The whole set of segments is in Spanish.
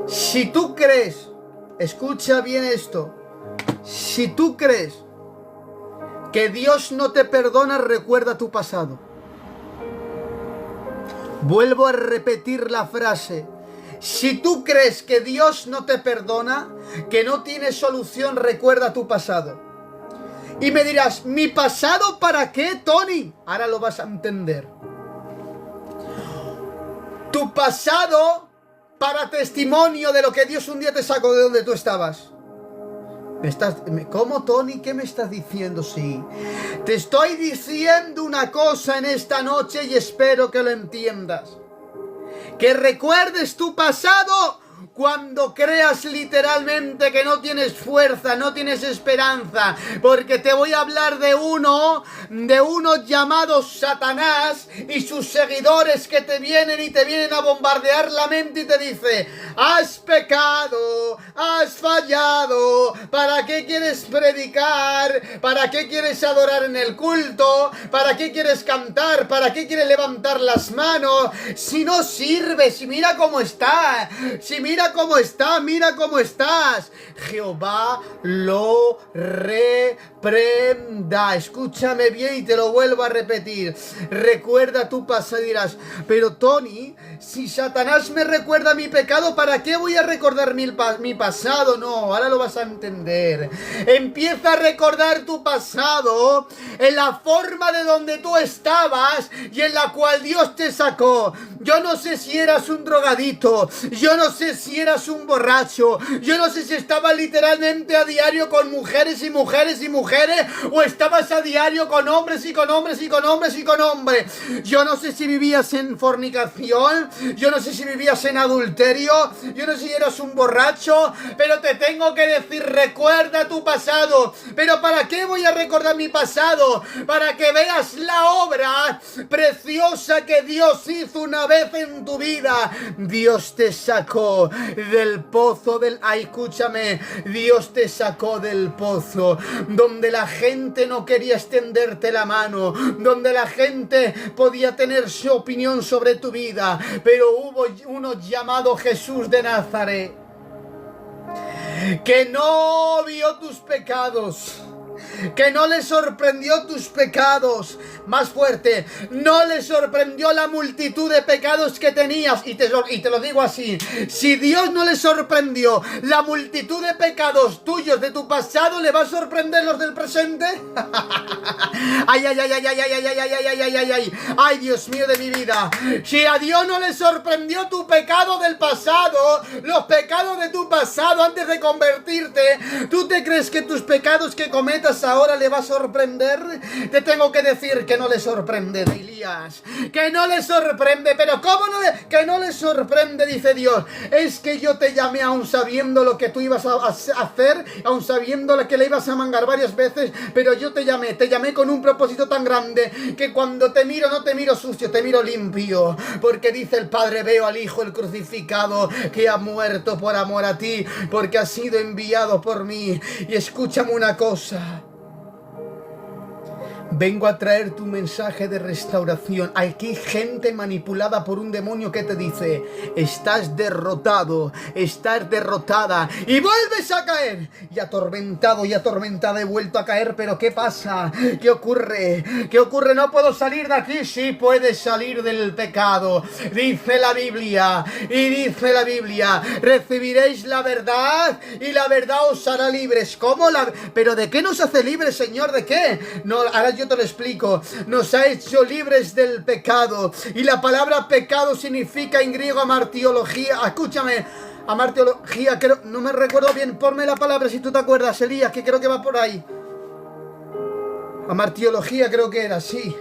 Si tú crees, escucha bien esto, si tú crees que Dios no te perdona, recuerda tu pasado. Vuelvo a repetir la frase. Si tú crees que Dios no te perdona, que no tiene solución, recuerda tu pasado. Y me dirás, ¿mi pasado para qué, Tony? Ahora lo vas a entender. Tu pasado para testimonio de lo que Dios un día te sacó de donde tú estabas. ¿Cómo, Tony? ¿Qué me estás diciendo? Sí. Te estoy diciendo una cosa en esta noche y espero que lo entiendas. Que recuerdes tu pasado cuando creas literalmente que no tienes fuerza, no tienes esperanza, porque te voy a hablar de uno llamado Satanás y sus seguidores que te vienen a bombardear la mente y te dice: has pecado, has fallado, ¿para qué quieres predicar? ¿Para qué quieres adorar en el culto? ¿Para qué quieres cantar? ¿Para qué quieres levantar las manos? Si no sirves, si mira cómo está, mira cómo estás. Jehová lo reprenda. Escúchame bien y te lo vuelvo a repetir. Recuerda tu pasado y dirás: pero Tony, si Satanás me recuerda mi pecado, ¿para qué voy a recordar mi pasado? No, ahora lo vas a entender. Empieza a recordar tu pasado en la forma de donde tú estabas y en la cual Dios te sacó. Yo no sé si eras un drogadito, yo no sé si eras un borracho, yo no sé si estabas literalmente a diario con mujeres y mujeres y mujeres, o estabas a diario con hombres y con hombres y con hombres y con hombres. Yo no sé si vivías en fornicación, yo no sé si vivías en adulterio, yo no sé si eras un borracho, pero te tengo que decir, recuerda tu pasado. ¿Pero para qué voy a recordar mi pasado? Para que veas la obra preciosa que Dios hizo una vez en tu vida. Dios te sacó del pozo escúchame, Dios te sacó del pozo donde la gente no quería extenderte la mano, donde la gente podía tener su opinión sobre tu vida, pero hubo uno llamado Jesús de Nazaret que no vio tus pecados, que no le sorprendió tus pecados. Más fuerte, no le sorprendió la multitud de pecados que tenías. Y te lo digo así: si Dios no le sorprendió la multitud de pecados tuyos de tu pasado, ¿le va a sorprender los del presente? Ay, ay, ay, ay, ay, ay, ay, ay, ay, ay, ay, ay, ay, ay, Dios mío de mi vida. Si a Dios no le sorprendió tu pecado del pasado, los pecados de tu pasado antes de convertirte, ¿tú te crees que tus pecados que cometas ahora le va a sorprender? Te tengo que decir que no le sorprende, Elías, que no le sorprende. Pero ¿cómo que no le sorprende? Dice Dios: es que yo te llamé aún sabiendo lo que tú ibas a hacer, aún sabiendo que le ibas a mangar varias veces, pero yo te llamé con un propósito tan grande que cuando te miro no te miro sucio, te miro limpio, porque dice el Padre: veo al Hijo, el crucificado, que ha muerto por amor a ti, porque ha sido enviado por mí. Y escúchame una cosa: vengo a traer tu mensaje de restauración. Aquí hay gente manipulada por un demonio que te dice: estás derrotado, estás derrotada y vuelves a caer. Y atormentado y atormentada he vuelto a caer. Pero ¿qué pasa? ¿Qué ocurre? ¿Qué ocurre? ¿No puedo salir de aquí? Sí, puedes salir del pecado. Dice la Biblia, recibiréis la verdad y la verdad os hará libres. ¿Cómo? ¿Pero de qué nos hace libres, Señor? ¿De qué? No, ahora yo te lo explico. Nos ha hecho libres del pecado. Y la palabra pecado significa en griego amartiología. Escúchame, amartiología, creo, no me recuerdo bien. Ponme la palabra si tú te acuerdas, Elías, que creo que va por ahí. Amartiología creo que era, sí.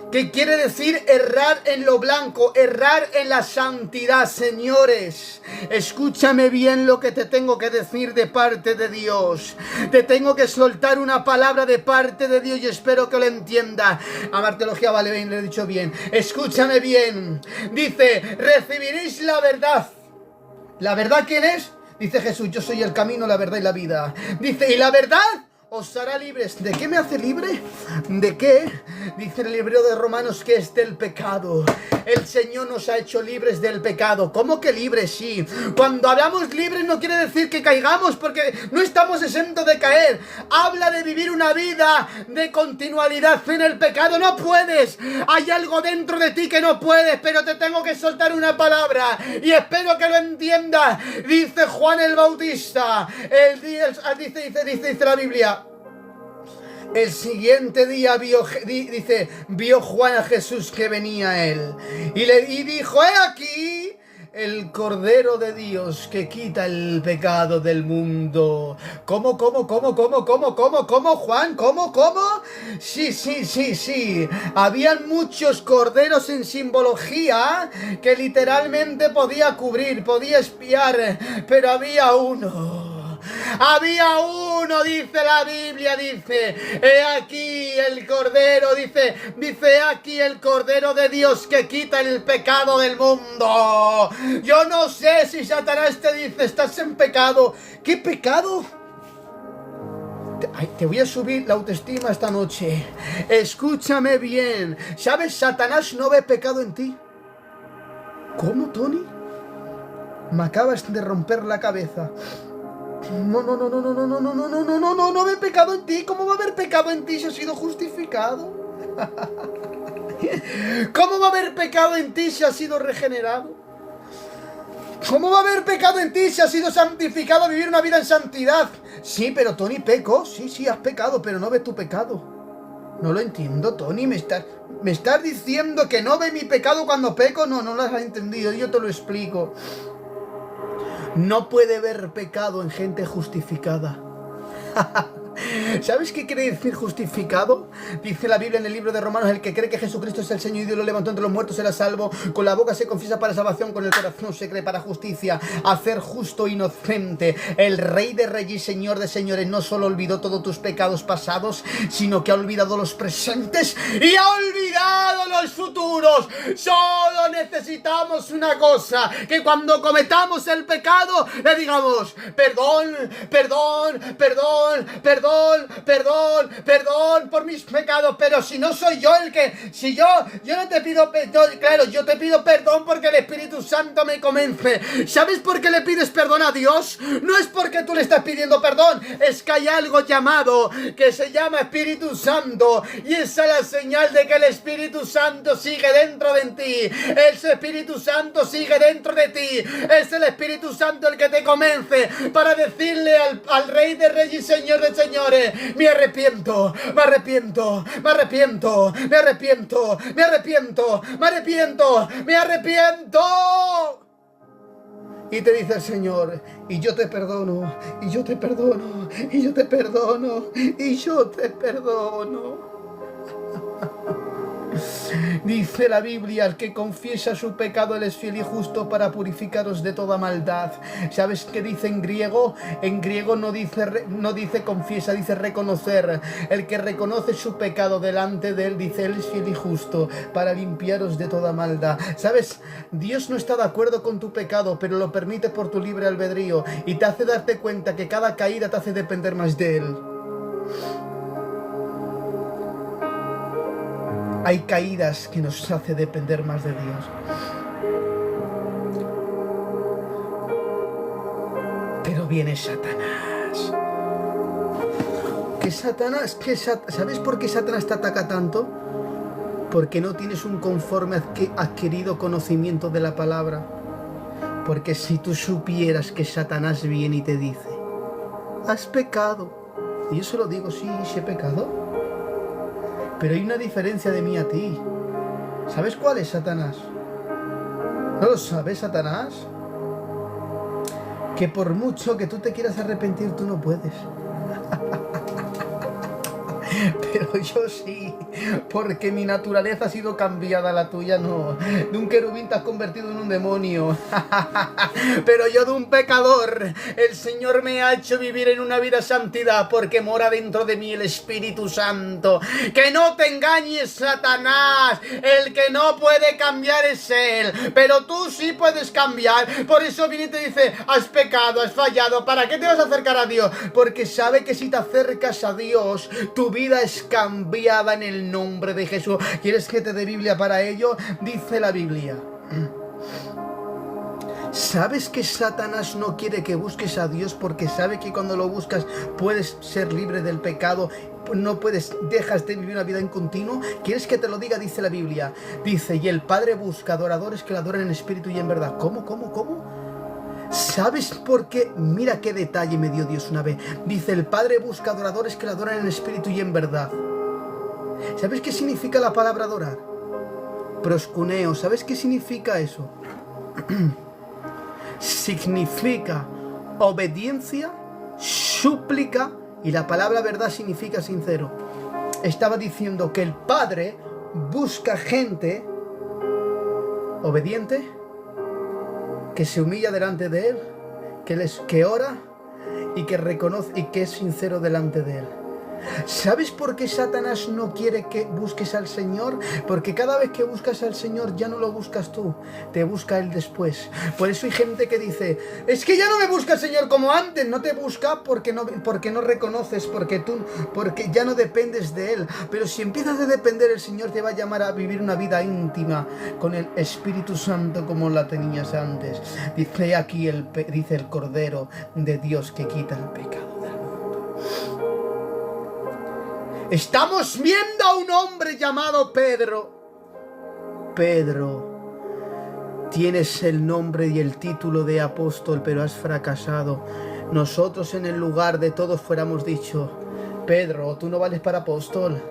Que quiere decir errar en lo blanco, errar en la santidad. Señores, escúchame bien lo que te tengo que decir de parte de Dios. Te tengo que soltar una palabra de parte de Dios y espero que lo entienda. Amartiología, vale, bien, lo he dicho bien. Escúchame bien. Dice: recibiréis la verdad. ¿La verdad quién es? Dice Jesús: yo soy el camino, la verdad y la vida. Dice: y la verdad os hará libres. ¿De qué me hace libre? ¿De qué? Dice el libro de Romanos que es del pecado. El Señor nos ha hecho libres del pecado. ¿Cómo que libres? Sí. Cuando hablamos libres no quiere decir que caigamos, porque no estamos exentos de caer. Habla de vivir una vida de continuidad en el pecado. No puedes. Hay algo dentro de ti que no puedes, pero te tengo que soltar una palabra y espero que lo entiendas. Dice Juan el Bautista. Dice la Biblia. El siguiente día vio Juan a Jesús que venía a él y dijo: he aquí el Cordero de Dios que quita el pecado del mundo. ¿Cómo, Juan? ¿Cómo? Sí. Habían muchos corderos en simbología que literalmente podía cubrir, podía espiar, pero había uno. Dice la Biblia, dice, he aquí el Cordero, dice, he aquí el Cordero de Dios que quita el pecado del mundo. Yo no sé si Satanás te dice, estás en pecado. ¿Qué pecado? Te voy a subir la autoestima esta noche. Escúchame bien. ¿Sabes? Satanás no ve pecado en ti. ¿Cómo, Tony? Me acabas de romper la cabeza. No ve pecado en ti. ¿Cómo va a haber pecado en ti si has sido justificado? ¿Cómo va a haber pecado en ti si has sido regenerado? ¿Cómo va a haber pecado en ti si has sido santificado a vivir una vida en santidad? Sí, pero Tony, peco. Sí, has pecado, pero no ve tu pecado. No lo entiendo, Tony. ¿Me estás diciendo que no ve mi pecado cuando peco? No lo has entendido. Yo te lo explico. No puede haber pecado en gente justificada. ¿Sabes qué quiere decir justificado? Dice la Biblia en el libro de Romanos: el que cree que Jesucristo es el Señor y Dios lo levantó entre los muertos será salvo. Con la boca se confiesa para salvación, con el corazón se cree para justicia. Hacer justo inocente. El Rey de Reyes y Señor de Señores no solo olvidó todos tus pecados pasados, sino que ha olvidado los presentes y ha olvidado los futuros. Solo necesitamos una cosa: que cuando cometamos el pecado le digamos: perdón por mis pecados. Pero si no soy yo el que... Si yo no te pido perdón, claro, yo te pido perdón porque el Espíritu Santo me convence. ¿Sabes por qué le pides perdón a Dios? No es porque tú le estás pidiendo perdón, es que hay algo llamado que se llama Espíritu Santo, y esa es la señal de que el Espíritu Santo sigue dentro de ti. Ese Espíritu Santo sigue dentro de ti. Es el Espíritu Santo el que te convence para decirle al Rey de Reyes y Señor de Señores: me arrepiento. Y te dice el Señor: y yo te perdono. Dice la Biblia: el que confiesa su pecado, él es fiel y justo para purificaros de toda maldad. ¿Sabes qué dice en griego? En griego no dice confiesa, dice reconocer. El que reconoce su pecado delante de él, dice, él es fiel y justo para limpiaros de toda maldad. ¿Sabes? Dios no está de acuerdo con tu pecado, pero lo permite por tu libre albedrío y te hace darte cuenta que cada caída te hace depender más de él. Hay caídas que nos hace depender más de Dios. Pero viene Satanás. ¿Sabes por qué Satanás te ataca tanto? Porque no tienes un conforme adquirido conocimiento de la palabra. Porque si tú supieras que Satanás viene y te dice: has pecado. Y yo se lo digo: sí he pecado. Pero hay una diferencia de mí a ti. ¿Sabes cuál es, Satanás? ¿No lo sabes, Satanás? Que por mucho que tú te quieras arrepentir, tú no puedes. pero yo sí, porque mi naturaleza ha sido cambiada, la tuya no. De un querubín te has convertido en un demonio, pero yo de un pecador, el Señor me ha hecho vivir en una vida de santidad, porque mora dentro de mí el Espíritu Santo. Que no te engañes, Satanás, el que no puede cambiar es Él, pero tú sí puedes cambiar. Por eso viene y te dice, has pecado, has fallado, ¿para qué te vas a acercar a Dios? Porque sabe que si te acercas a Dios, tu vida es cambiada en el nombre de Jesús. ¿Quieres que te dé Biblia para ello? Dice la Biblia. ¿Sabes que Satanás no quiere que busques a Dios porque sabe que cuando lo buscas puedes ser libre del pecado? No puedes, dejas de vivir una vida en continuo. ¿Quieres que te lo diga? Dice la Biblia. Dice, y el Padre busca adoradores que lo adoren en espíritu y en verdad. ¿Cómo? ¿Sabes por qué? Mira qué detalle me dio Dios una vez. Dice, el Padre busca adoradores que lo adoren en espíritu y en verdad. ¿Sabes qué significa la palabra adorar? Proscuneo. ¿Sabes qué significa eso? Significa obediencia, súplica, y la palabra verdad significa sincero. Estaba diciendo que el Padre busca gente obediente, que se humilla delante de Él, que ora y que reconoce y que es sincero delante de Él. ¿Sabes por qué Satanás no quiere que busques al Señor? Porque cada vez que buscas al Señor ya no lo buscas tú, te busca Él después. Por eso hay gente que dice, es que ya no me busca el Señor como antes. No te busca porque no reconoces, porque ya no dependes de Él. Pero si empiezas a depender, el Señor te va a llamar a vivir una vida íntima con el Espíritu Santo como la tenías antes. Dice aquí, dice el Cordero de Dios que quita el pecado. Estamos viendo a un hombre llamado Pedro. Pedro, tienes el nombre y el título de apóstol, pero has fracasado. Nosotros en el lugar de todos fuéramos dicho, Pedro, tú no vales para apóstol,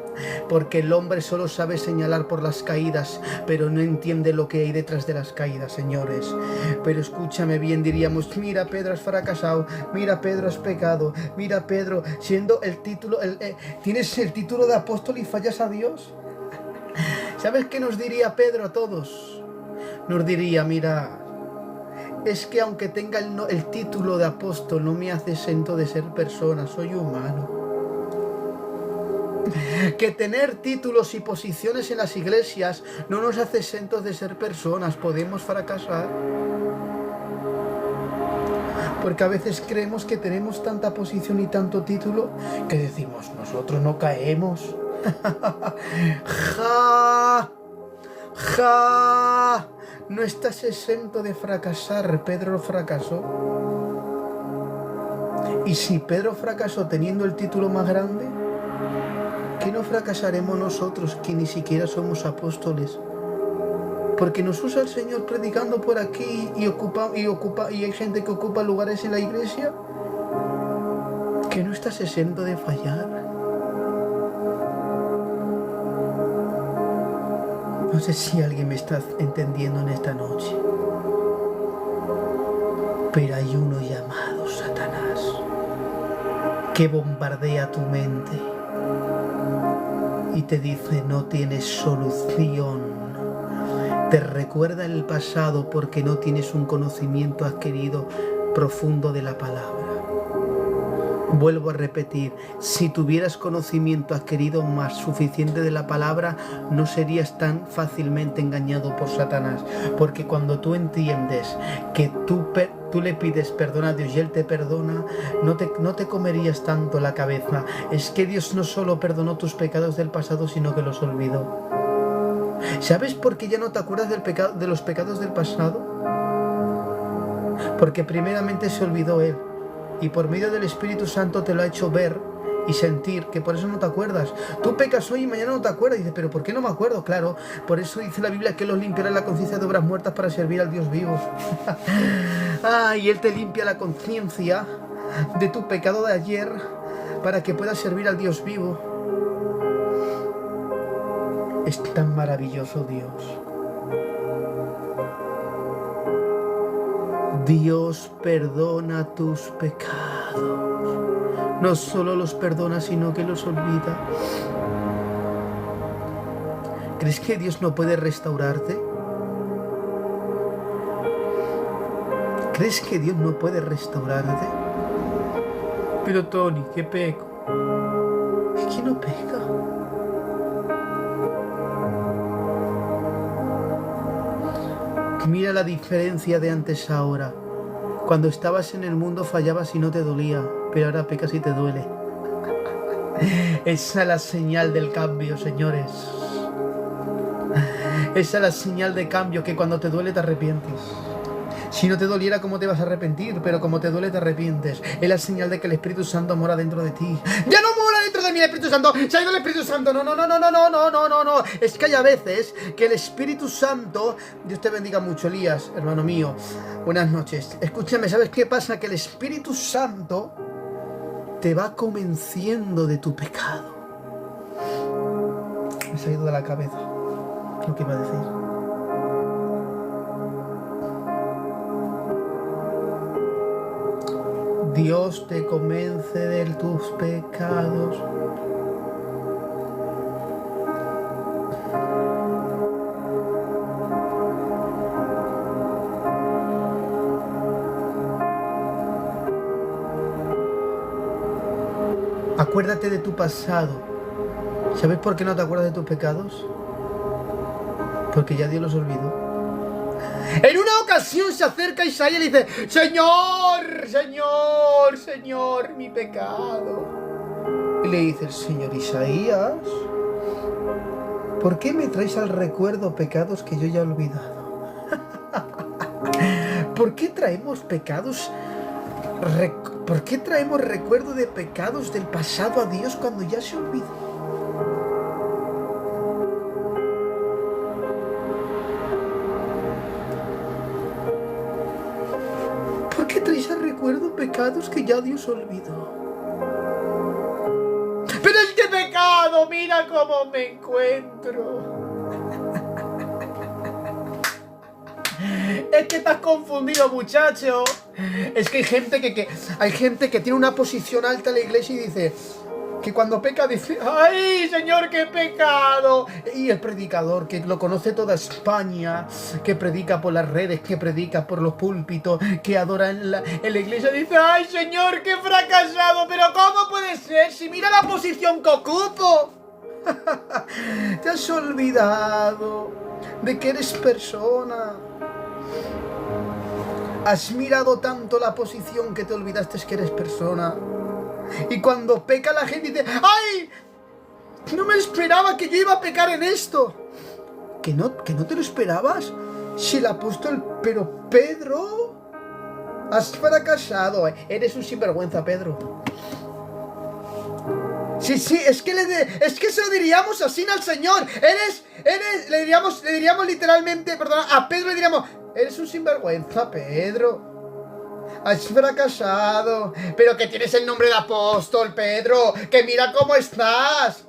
porque el hombre solo sabe señalar por las caídas, pero no entiende lo que hay detrás de las caídas, señores. Pero escúchame bien, diríamos, mira, Pedro, has fracasado, mira, Pedro, has pecado, mira, Pedro, siendo el título, tienes el título de apóstol y fallas a Dios. ¿Sabes qué nos diría Pedro a todos? Nos diría, mira, es que aunque tenga el título de apóstol, no me hace exento de ser persona, soy humano. Que tener títulos y posiciones en las iglesias no nos hace exentos de ser personas. Podemos fracasar, porque a veces creemos que tenemos tanta posición y tanto título que decimos, nosotros no caemos. No estás exento de fracasar. Pedro fracasó. Y si Pedro fracasó teniendo el título más grande, ¿qué no fracasaremos nosotros que ni siquiera somos apóstoles? Porque nos usa el Señor predicando por aquí y hay gente que ocupa lugares en la iglesia. ¿Que no estás exento de fallar? No sé si alguien me está entendiendo en esta noche, pero hay uno llamado Satanás que bombardea tu mente y te dice, no tienes solución. Te recuerda el pasado porque no tienes un conocimiento adquirido profundo de la palabra. Vuelvo a repetir, si tuvieras conocimiento adquirido más suficiente de la palabra, no serías tan fácilmente engañado por Satanás. Porque cuando tú entiendes que tú le pides perdón a Dios y Él te perdona, no te comerías tanto la cabeza. Es que Dios no solo perdonó tus pecados del pasado, sino que los olvidó. ¿Sabes por qué ya no te acuerdas de los pecados del pasado? Porque primeramente se olvidó Él. Y por medio del Espíritu Santo te lo ha hecho ver y sentir, que por eso no te acuerdas. Tú pecas hoy y mañana no te acuerdas. Y dices, ¿pero por qué no me acuerdo? Claro, por eso dice la Biblia que Él os limpiará la conciencia de obras muertas para servir al Dios vivo. Y Él te limpia la conciencia de tu pecado de ayer para que puedas servir al Dios vivo. Es tan maravilloso Dios. Dios perdona tus pecados. No solo los perdona, sino que los olvida. ¿Crees que Dios no puede restaurarte? ¿Crees que Dios no puede restaurarte? Pero Tony, ¿qué peco? Es que no peca. Mira la diferencia de antes a ahora. Cuando estabas en el mundo fallabas y no te dolía, pero ahora pecas y te duele. Esa es la señal del cambio, señores. Esa es la señal de cambio, que cuando te duele te arrepientes. Si no te doliera, ¿cómo te vas a arrepentir? Pero como te duele, te arrepientes. Es la señal de que el Espíritu Santo mora dentro de ti. ¡Ya no mora dentro de mí el Espíritu Santo! ¡Se ha ido el Espíritu Santo! No, no, no, no, no, no, no, no, no, no. Es que hay a veces que el Espíritu Santo... Dios te bendiga mucho, Elías, hermano mío. Buenas noches. Escúchame, ¿sabes qué pasa? Que el Espíritu Santo te va convenciendo de tu pecado. Me se ha ido de la cabeza lo que iba a decir. Dios te convence de tus pecados. Acuérdate de tu pasado. ¿Sabes por qué no te acuerdas de tus pecados? Porque ya Dios los olvidó. En una ocasión se acerca Isaías y le dice: Señor, Señor, Señor, mi pecado. Y le dice el Señor: Isaías, ¿por qué me traes al recuerdo pecados que yo ya he olvidado? ¿Por qué traemos pecados? ¿Por qué traemos recuerdo de pecados del pasado a Dios cuando ya se olvidó? ¿Por qué traes al recuerdo pecados que ya Dios olvidó? Pero este pecado, mira cómo me encuentro. Es que estás confundido, muchacho. Es que hay gente que tiene una posición alta en la iglesia y dice que cuando peca dice: ¡ay, Señor, qué pecado! Y el predicador, que lo conoce toda España, que predica por las redes, que predica por los púlpitos, que adora en la iglesia, dice: ¡ay, Señor, qué fracasado! ¿Pero cómo puede ser? Si mira la posición que ocupo. Te has olvidado de que eres persona. Has mirado tanto la posición que te olvidaste que eres persona. Y cuando peca la gente dice: ¡ay! No me esperaba que yo iba a pecar en esto. ¿Que no te lo esperabas? Si el apóstol... Pero Pedro... Has fracasado. Eres un sinvergüenza, Pedro. Sí, es que se lo diríamos así al Señor. Le diríamos literalmente, perdona, a Pedro le diríamos: eres un sinvergüenza, Pedro. Has fracasado. Pero que tienes el nombre de apóstol, Pedro. Que mira cómo estás.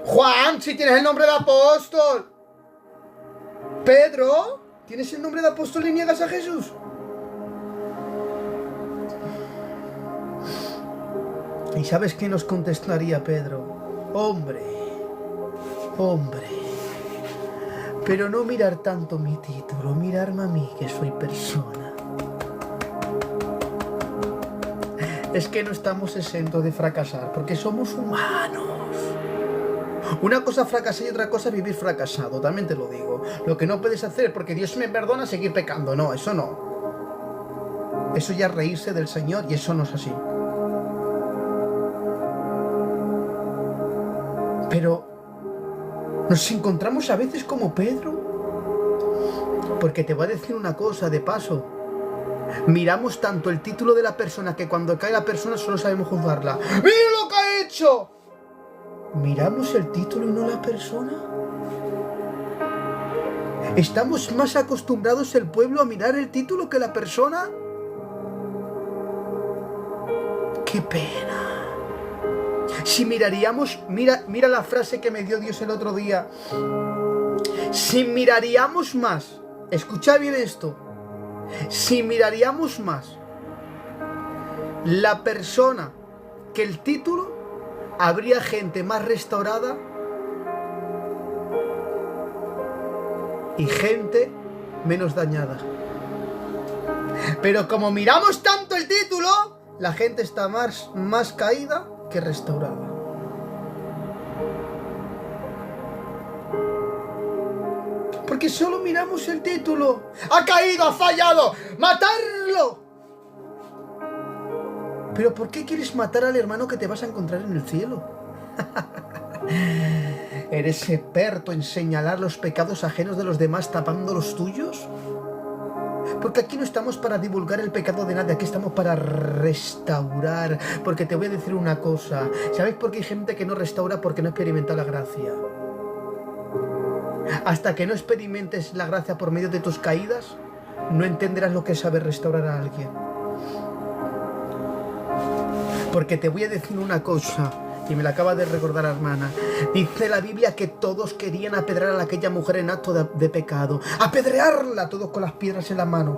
Juan, si tienes el nombre de apóstol. Pedro, ¿tienes el nombre de apóstol y niegas a Jesús? ¿Y sabes qué nos contestaría Pedro? Hombre, pero no mirar tanto mi título, mirarme a mí, que soy persona. Es que no estamos exentos de fracasar, porque somos humanos. Una cosa fracasar y otra cosa vivir fracasado, también te lo digo. Lo que no puedes hacer, porque Dios me perdona, seguir pecando. No, eso no. Eso ya es reírse del Señor, y eso no es así. Pero nos encontramos a veces como Pedro. Porque te voy a decir una cosa de paso. Miramos tanto el título de la persona que cuando cae la persona solo sabemos juzgarla. ¡Mira lo que ha hecho! ¿Miramos el título y no la persona? ¿Estamos más acostumbrados el pueblo a mirar el título que la persona? ¡Qué pena! Si miraríamos, mira la frase que me dio Dios el otro día. Si miraríamos más, escucha bien esto, Si miraríamos más la persona que el título, habría gente más restaurada y gente menos dañada. Pero como miramos tanto el título, la gente está más caída que restaurada. Porque solo miramos el título. ¡Ha caído! ¡Ha fallado! ¡Matarlo! Pero ¿por qué quieres matar al hermano que te vas a encontrar en el cielo? ¿Eres experto en señalar los pecados ajenos de los demás tapando los tuyos? Porque aquí no estamos para divulgar el pecado de nadie, aquí estamos para restaurar. Porque te voy a decir una cosa, ¿sabéis por qué hay gente que no restaura? Porque no experimenta la gracia. Hasta que no experimentes la gracia por medio de tus caídas, no entenderás lo que es saber restaurar a alguien. Porque te voy a decir una cosa, y me la acaba de recordar la hermana. Dice la Biblia que todos querían apedrear a aquella mujer en acto de pecado. ¡Apedrearla! Todos con las piedras en la mano.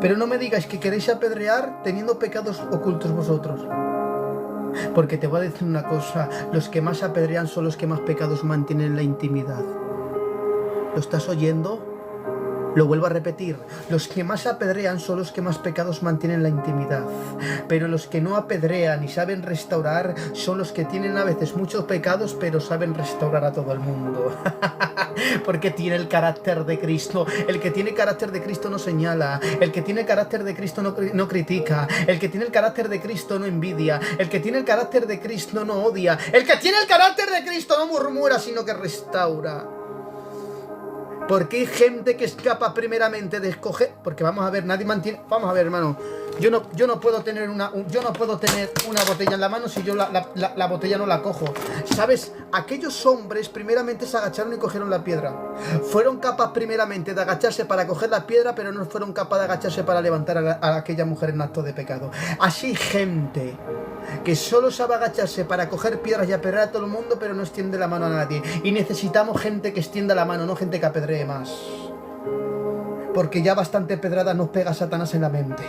Pero no me digáis que queréis apedrear teniendo pecados ocultos vosotros. Porque te voy a decir una cosa, los que más apedrean son los que más pecados mantienen en la intimidad. ¿Lo estás oyendo? Lo vuelvo a repetir, los que más apedrean son los que más pecados mantienen en la intimidad. Pero los que no apedrean y saben restaurar son los que tienen a veces muchos pecados, pero saben restaurar a todo el mundo. Porque tiene el carácter de Cristo. El que tiene carácter de Cristo no señala. El que tiene carácter de Cristo no critica. El que tiene el carácter de Cristo no envidia. El que tiene el carácter de Cristo no odia. El que tiene el carácter de Cristo no murmura, sino que restaura. Porque hay gente que escapa primeramente de escoger. Porque vamos a ver, nadie mantiene. Vamos a ver, hermano. Yo no puedo tener una botella en la mano si yo la botella no la cojo. ¿Sabes? Aquellos hombres primeramente se agacharon y cogieron la piedra. Fueron capaces primeramente de agacharse para coger la piedra, pero no fueron capaces de agacharse para levantar a aquella mujer en acto de pecado. Así hay gente que solo sabe agacharse para coger piedras y apedrear a todo el mundo, pero no extiende la mano a nadie. Y necesitamos gente que extienda la mano, no gente que apedree más. Porque ya bastante pedrada nos pega Satanás en la mente.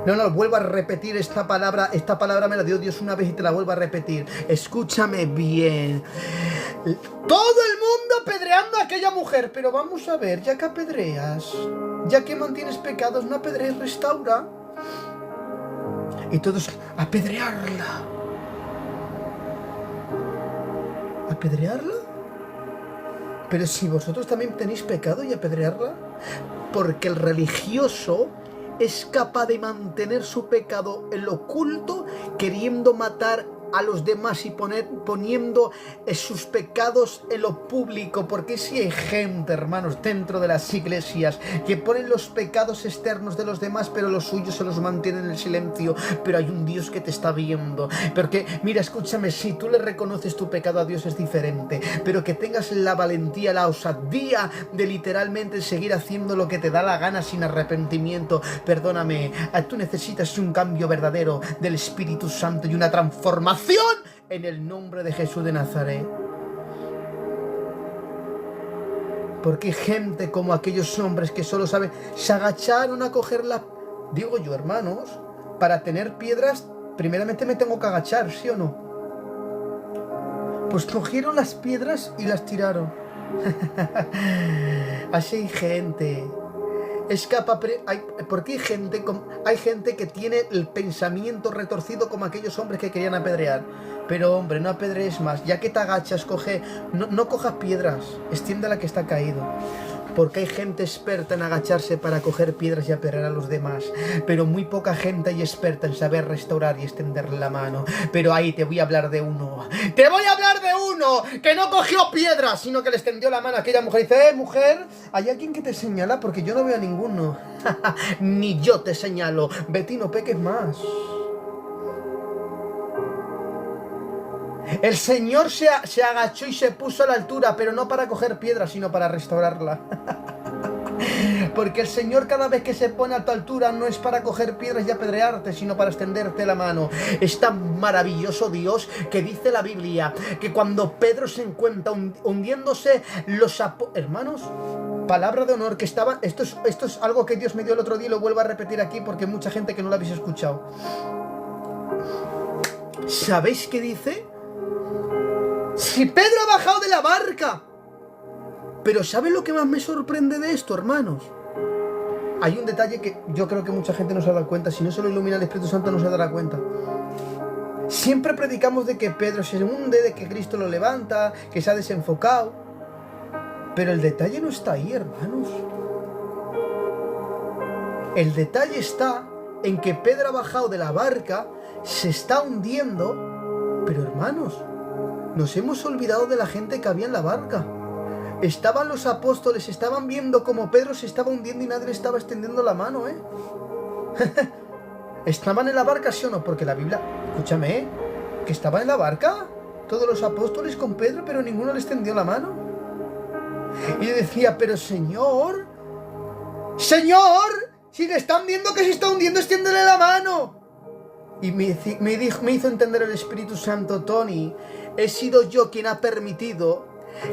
No, vuelvo a repetir esta palabra me la dio Dios una vez y te la vuelvo a repetir. Escúchame bien. Todo el mundo apedreando a aquella mujer, pero vamos a ver, ya que apedreas, ya que mantienes pecados, no apedrees, restaura. Y todos, apedrearla. ¿Apedrearla? Pero si vosotros también tenéis pecado y apedrearla, porque el religioso es capaz de mantener su pecado en lo oculto, queriendo matar a los demás y poniendo sus pecados en lo público. Porque si hay gente, hermanos, dentro de las iglesias que ponen los pecados externos de los demás, pero los suyos se los mantienen en el silencio. Pero hay un Dios que te está viendo. Porque, mira, escúchame, si tú le reconoces tu pecado a Dios es diferente, pero que tengas la valentía, la osadía de literalmente seguir haciendo lo que te da la gana sin arrepentimiento. Perdóname, tú necesitas un cambio verdadero del Espíritu Santo y una transformación en el nombre de Jesús de Nazaret. Porque hay gente como aquellos hombres que solo saben, se agacharon a cogerla. Digo yo, hermanos, para tener piedras primeramente me tengo que agachar, ¿sí o no? Pues cogieron las piedras y las tiraron. Así hay gente. Porque hay gente que tiene el pensamiento retorcido como aquellos hombres que querían apedrear. Pero hombre, no apedrees más. Ya que te agachas, no cojas piedras, extiende la que está caído. Porque hay gente experta en agacharse para coger piedras y apedrear a los demás. Pero muy poca gente hay experta en saber restaurar y extenderle la mano. Pero ahí te voy a hablar de uno. ¡Te voy a hablar de uno! Que no cogió piedras, sino que le extendió la mano a aquella mujer. Y dice, mujer, ¿hay alguien que te señala? Porque yo no veo a ninguno. Ni yo te señalo. Vete y no peques más. El Señor se agachó y se puso a la altura, pero no para coger piedras, sino para restaurarla. Porque el Señor cada vez que se pone a tu altura no es para coger piedras y apedrearte, sino para extenderte la mano. Es tan maravilloso Dios que dice la Biblia que cuando Pedro se encuentra hundiéndose, hermanos, Palabra de honor que estaba... Esto es algo que Dios me dio el otro día y lo vuelvo a repetir aquí porque hay mucha gente que no lo habéis escuchado. ¿Sabéis qué dice? Si Pedro ha bajado de la barca. Pero ¿sabes lo que más me sorprende de esto, hermanos? Hay un detalle que yo creo que mucha gente no se ha dado cuenta. Si no se lo ilumina el Espíritu Santo no se dará cuenta. Siempre predicamos de que Pedro se hunde, de que Cristo lo levanta, que se ha desenfocado. Pero el detalle no está ahí, hermanos. El detalle está en que Pedro ha bajado de la barca, se está hundiendo. Pero hermanos, nos hemos olvidado de la gente que había en la barca. Estaban los apóstoles, estaban viendo cómo Pedro se estaba hundiendo y nadie le estaba extendiendo la mano, ¿eh? ¿Estaban en la barca, sí o no? Porque la Biblia, escúchame, ¿eh? Que estaban en la barca, todos los apóstoles con Pedro, pero ninguno le extendió la mano. Y yo decía, pero Señor, si le están viendo que se está hundiendo, extiéndele la mano. Y me hizo entender el Espíritu Santo, Tony, he sido yo quien ha permitido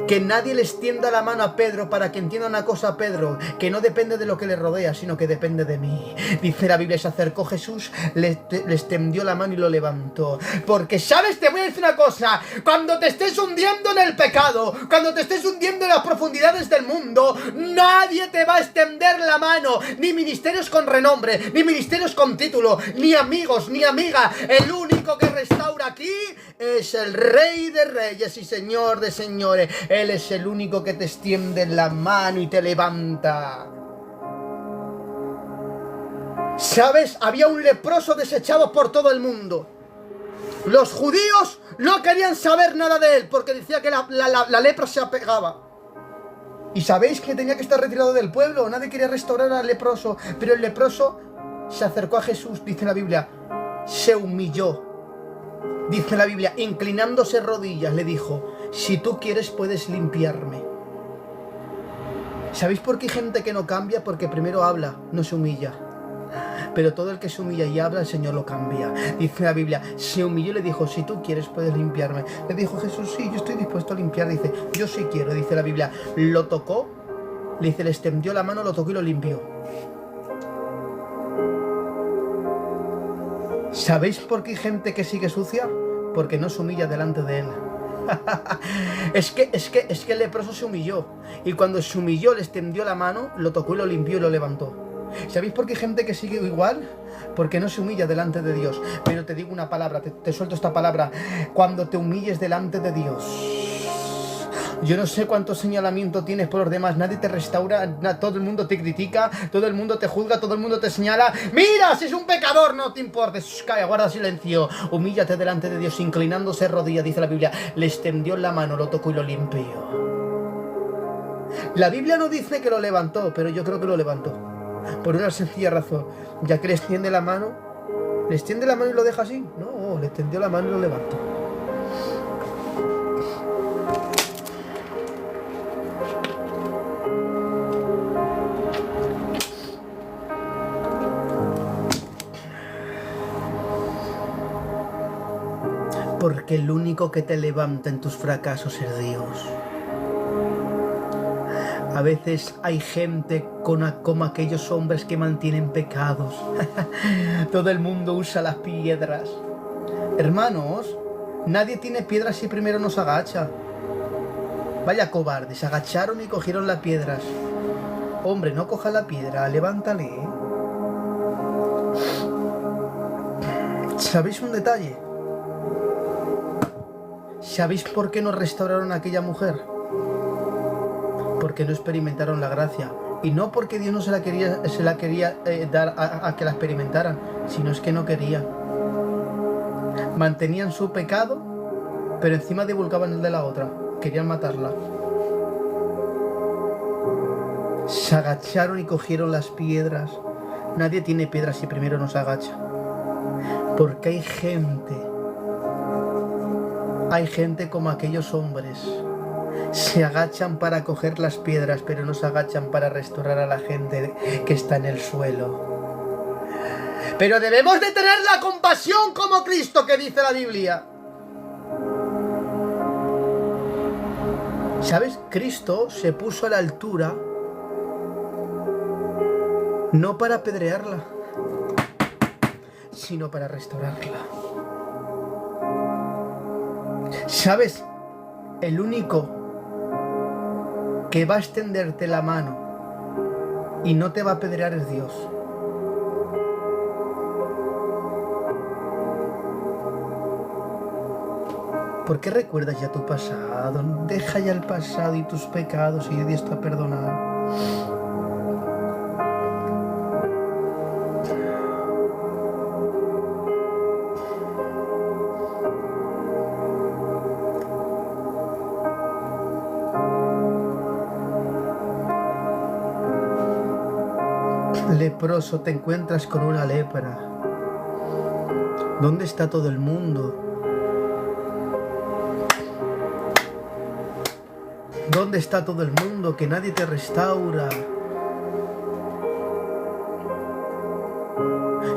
que nadie le extienda la mano a Pedro, para que entienda una cosa a Pedro, que no depende de lo que le rodea, sino que depende de mí. Dice la Biblia, se acercó Jesús, le extendió la mano y lo levantó. Porque, ¿sabes? Te voy a decir una cosa, cuando te estés hundiendo en el pecado, cuando te estés hundiendo en las profundidades del mundo, nadie te va a extender la mano, ni ministerios con renombre, ni ministerios con título, ni amigos, ni amiga. El único que restaura aquí es el Rey de Reyes y Señor de Señores. Él es el único que te extiende la mano y te levanta. ¿Sabes? Había un leproso desechado por todo el mundo. Los judíos no querían saber nada de él, porque decía que la lepra se apegaba. ¿Y sabéis que tenía que estar retirado del pueblo? Nadie quería restaurar al leproso. Pero el leproso se acercó a Jesús, dice la Biblia, se humilló. Dice la Biblia, inclinándose rodillas, le dijo, si tú quieres puedes limpiarme. ¿Sabéis por qué hay gente que no cambia? Porque primero habla, no se humilla. Pero todo el que se humilla y habla, el Señor lo cambia. Dice la Biblia, se humilló y le dijo, si tú quieres puedes limpiarme. Le dijo Jesús, sí, yo estoy dispuesto a limpiar. Dice, yo sí quiero, dice la Biblia. Lo tocó, le dice, le extendió la mano, lo tocó y lo limpió. ¿Sabéis por qué hay gente que sigue sucia? Porque no se humilla delante de él. Es que el leproso se humilló. Y cuando se humilló, le extendió la mano, lo tocó y lo limpió y lo levantó. ¿Sabéis por qué hay gente que sigue igual? Porque no se humilla delante de Dios. Pero te digo una palabra, te suelto esta palabra. Cuando te humilles delante de Dios, yo no sé cuánto señalamiento tienes por los demás, nadie te restaura, todo el mundo te critica, todo el mundo te juzga, todo el mundo te señala. Mira, si es un pecador, no te importes, calla, guarda silencio. Humíllate delante de Dios, inclinándose rodilla, dice la Biblia, le extendió la mano, lo tocó y lo limpió. La Biblia no dice que lo levantó, pero yo creo que lo levantó. Por una sencilla razón, ya que le extiende la mano y lo deja así. No, le extendió la mano y lo levantó. Porque el único que te levanta en tus fracasos es Dios. A veces hay gente como aquellos hombres que mantienen pecados. Todo el mundo usa las piedras. Hermanos, nadie tiene piedras si primero no se agacha. Vaya cobardes, se agacharon y cogieron las piedras. Hombre, no coja la piedra, levántale. ¿Sabéis un detalle? ¿Sabéis por qué no restauraron a aquella mujer? Porque no experimentaron la gracia. Y no porque Dios no se la quería dar a que la experimentaran, sino es que no quería. Mantenían su pecado, pero encima divulgaban el de la otra. Querían matarla. Se agacharon y cogieron las piedras. Nadie tiene piedras si primero no se agacha. Porque hay gente como aquellos hombres. Se agachan para coger las piedras, pero no se agachan para restaurar a la gente que está en el suelo. Pero debemos de tener la compasión como Cristo, que dice la Biblia. ¿Sabes? Cristo se puso a la altura No para apedrearla, sino para restaurarla. ¿Sabes? El único que va a extenderte la mano y no te va a apedrear es Dios. ¿Por qué recuerdas ya tu pasado? Deja ya el pasado y tus pecados y Dios te ha perdonado. Leproso, te encuentras con una lepra. ¿Dónde está todo el mundo? ¿Dónde está todo el mundo? Que nadie te restaura.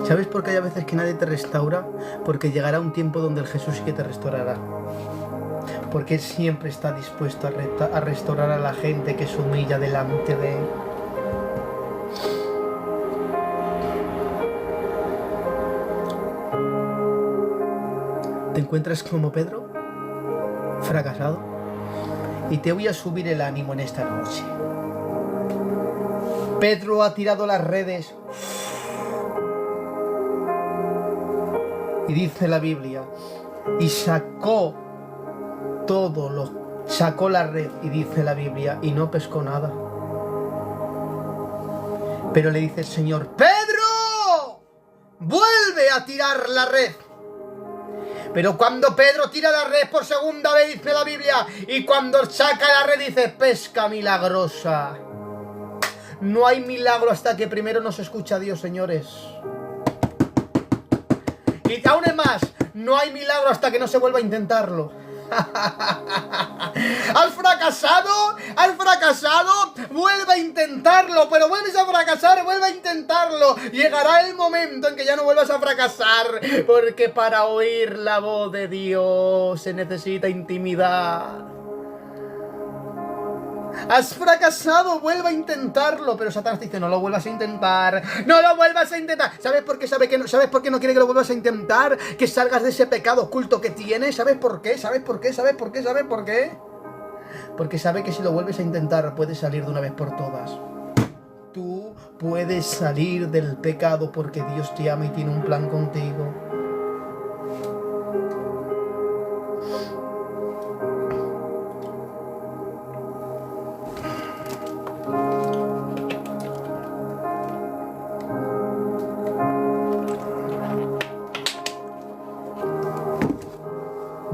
¿Sabes por qué hay a veces que nadie te restaura? Porque llegará un tiempo donde el Jesús sí que te restaurará. Porque Él siempre está dispuesto a restaurar a la gente que se humilla delante de Él. ¿Te encuentras como Pedro? Fracasado. Y te voy a subir el ánimo en esta noche. Pedro ha tirado las redes. Y dice la Biblia. Y sacó sacó la red. Y dice la Biblia. Y no pescó nada. Pero le dice el Señor: ¡Pedro! ¡Vuelve a tirar la red! Pero cuando Pedro tira la red por segunda vez, dice la Biblia, y cuando saca la red dice: pesca milagrosa. No hay milagro hasta que primero nos escucha Dios, señores. Y aún es más, no hay milagro hasta que no se vuelva a intentarlo. ¿Has fracasado? Vuelve a intentarlo, pero vuelves a fracasar, vuelve a intentarlo. Llegará el momento en que ya no vuelvas a fracasar, porque para oír la voz de Dios se necesita intimidad. Has fracasado, vuelve a intentarlo. Pero Satanás dice: no lo vuelvas a intentar. No lo vuelvas a intentar. ¿Sabes por qué? ¿Sabes por qué no quiere que lo vuelvas a intentar? Que salgas de ese pecado oculto que tienes. ¿Sabes por qué? ¿Sabes por qué? ¿Sabes por qué? ¿Sabes por qué? Porque sabe que si lo vuelves a intentar puedes salir de una vez por todas. Tú puedes salir del pecado porque Dios te ama y tiene un plan contigo.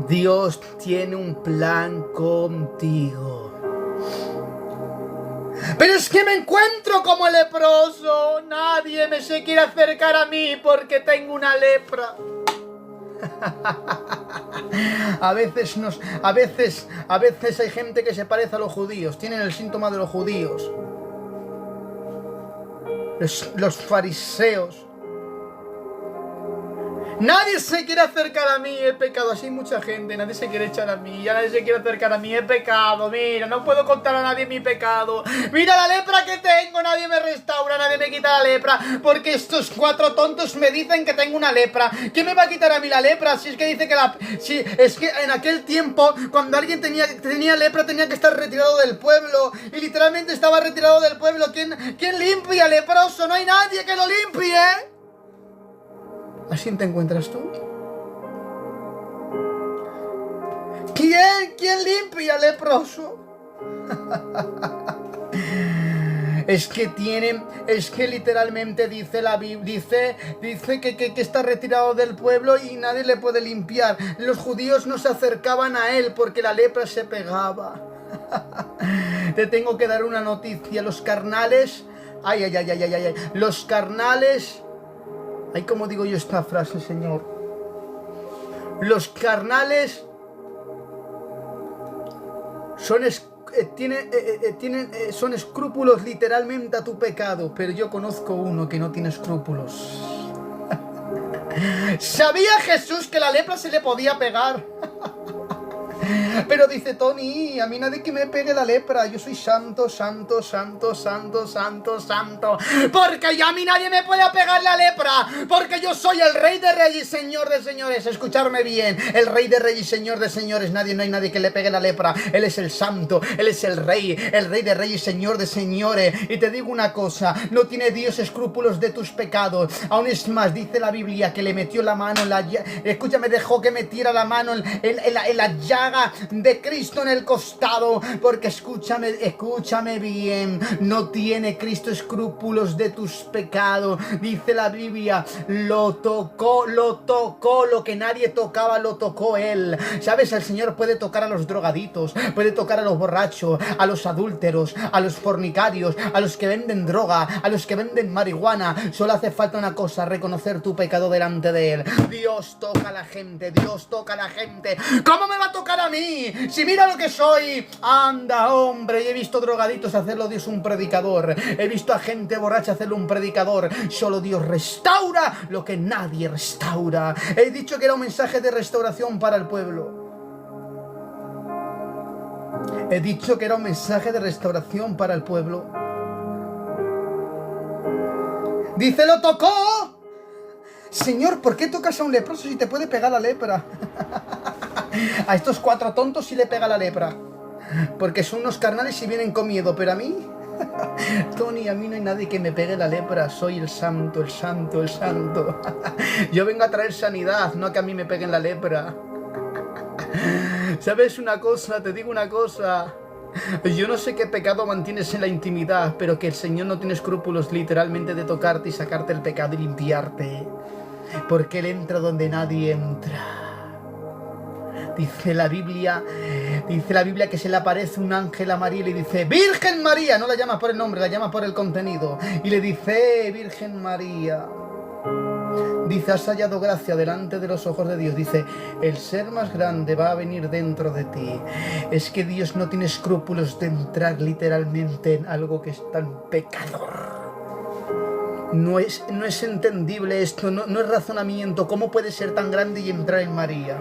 Dios tiene un plan contigo. Pero es que me encuentro como leproso. Nadie me se quiere acercar a mí porque tengo una lepra. A veces hay gente que se parece a los judíos. Tienen el síntoma de los judíos. Los fariseos. Nadie se quiere acercar a mí, he pecado. Así hay mucha gente, nadie se quiere echar a mí. Ya nadie se quiere acercar a mí, he pecado. Mira, no puedo contar a nadie mi pecado. Mira la lepra que tengo, nadie me restaura, nadie me quita la lepra. Porque estos 4 tontos me dicen que tengo una lepra. ¿Quién me va a quitar a mí la lepra? Si es que dice que si es que en aquel tiempo, cuando alguien tenía lepra, tenía que estar retirado del pueblo. Y literalmente estaba retirado del pueblo. ¿Quién limpia al leproso? No hay nadie que lo limpie, ¿eh? ¿Así te encuentras tú? ¿Quién limpia al leproso? Es que literalmente dice la Biblia, dice que está retirado del pueblo y nadie le puede limpiar. Los judíos no se acercaban a él porque la lepra se pegaba. Te tengo que dar una noticia, los carnales, los carnales. Ay, ¿cómo digo yo esta frase, Señor? Los carnales son escrúpulos literalmente a tu pecado, pero yo conozco uno que no tiene escrúpulos. ¿Sabía Jesús que la lepra se le podía pegar? Pero dice Tony, a mí nadie que me pegue la lepra, yo soy santo, santo, santo, santo, santo, santo, porque ya a mí nadie me puede pegar la lepra, porque yo soy el Rey de Reyes, Señor de Señores. Escucharme bien, el Rey de Reyes, Señor de Señores. No hay nadie que le pegue la lepra. Él es el santo, Él es el Rey de Reyes, Señor de Señores. Y te digo una cosa, no tiene Dios escrúpulos de tus pecados. Aún es más, dice la Biblia que le metió la mano en la... Escúchame, dejó que metiera la mano en la llaga de Cristo en el costado, porque escúchame bien, no tiene Cristo escrúpulos de tus pecados. Dice la Biblia, lo tocó, lo que nadie tocaba, lo tocó Él. ¿Sabes? El Señor puede tocar a los drogaditos, puede tocar a los borrachos, a los adúlteros, a los fornicarios, a los que venden droga, a los que venden marihuana. Solo hace falta una cosa, reconocer tu pecado delante de Él. Dios toca a la gente, Dios toca a la gente. ¿Cómo me va a tocar a mí? Si mira lo que soy. Anda, hombre, y he visto drogaditos hacerlo Dios un predicador. He visto a gente borracha hacerlo un predicador. Solo Dios restaura lo que nadie restaura. He dicho que era un mensaje de restauración para el pueblo. He dicho que era un mensaje de restauración para el pueblo. Dice, lo tocó. Señor, ¿por qué tocas a un leproso si te puede pegar la lepra? A estos 4 tontos sí le pega la lepra, porque son unos carnales y vienen con miedo. Pero a mí, Tony, a mí no hay nadie que me pegue la lepra. Soy el santo, el santo, el santo. Yo vengo a traer sanidad, no a que a mí me peguen la lepra. ¿Sabes una cosa? Te digo una cosa. Yo no sé qué pecado mantienes en la intimidad, pero que el Señor no tiene escrúpulos literalmente de tocarte y sacarte el pecado y limpiarte, porque Él entra donde nadie entra. Dice la Biblia que se le aparece un ángel a María y le dice, Virgen María, no la llama por el nombre, la llama por el contenido, y le dice, Virgen María, dice, has hallado gracia delante de los ojos de Dios. Dice, el ser más grande va a venir dentro de ti. Es que Dios no tiene escrúpulos de entrar literalmente en algo que es tan pecador. No es entendible esto, no es razonamiento. ¿Cómo puede ser tan grande y entrar en María?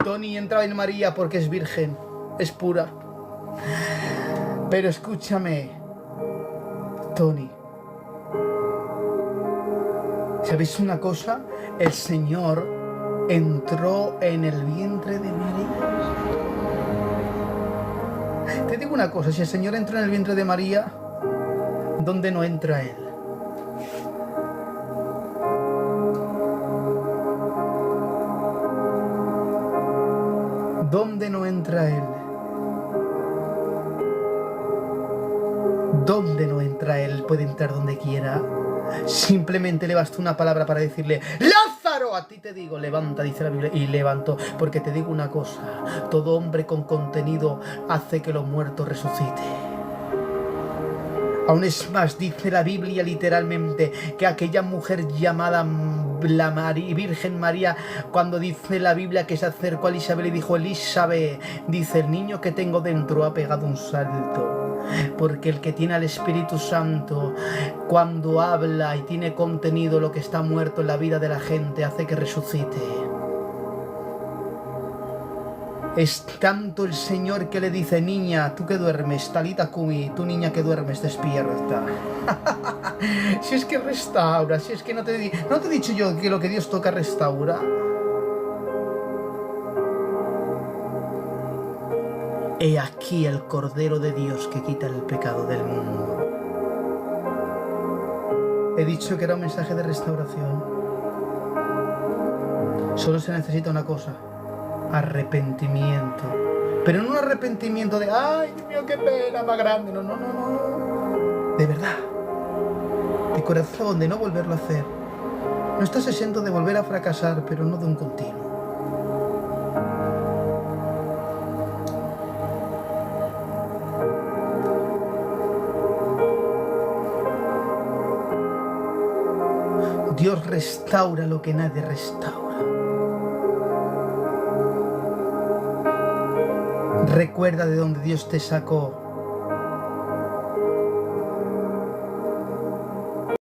Tony entra en María porque es virgen, es pura. Pero escúchame, Tony, ¿sabéis una cosa? El Señor entró en el vientre de María. Te digo una cosa, si el Señor entró en el vientre de María, ¿dónde no entra Él? ¿Dónde no entra Él? ¿Dónde no entra Él? Puede entrar donde quiera. Simplemente le basta una palabra para decirle, ¡Lázaro! A ti te digo, levanta, dice la Biblia, y levantó. Porque te digo una cosa, todo hombre con contenido hace que los muertos resuciten. Aún es más, dice la Biblia literalmente que aquella mujer llamada la Virgen María, cuando dice la Biblia que se acercó a Elizabeth y dijo, Elizabeth, dice, el niño que tengo dentro ha pegado un salto. Porque el que tiene al Espíritu Santo, cuando habla y tiene contenido lo que está muerto en la vida de la gente, hace que resucite. Es tanto el Señor que le dice, niña, tú que duermes, Talita Kumi, tú niña que duermes, despierta. Si es que restaura, si es que no te he dicho yo que lo que Dios toca restaura. He aquí el Cordero de Dios que quita el pecado del mundo. He dicho que era un mensaje de restauración. Solo se necesita una cosa. Arrepentimiento, pero no un arrepentimiento de ay, Dios mío, qué pena más grande, no, de verdad, de corazón, de no volverlo a hacer. No estás exento de volver a fracasar, pero no de un continuo. Dios restaura lo que nadie restaura. Recuerda de dónde Dios te sacó.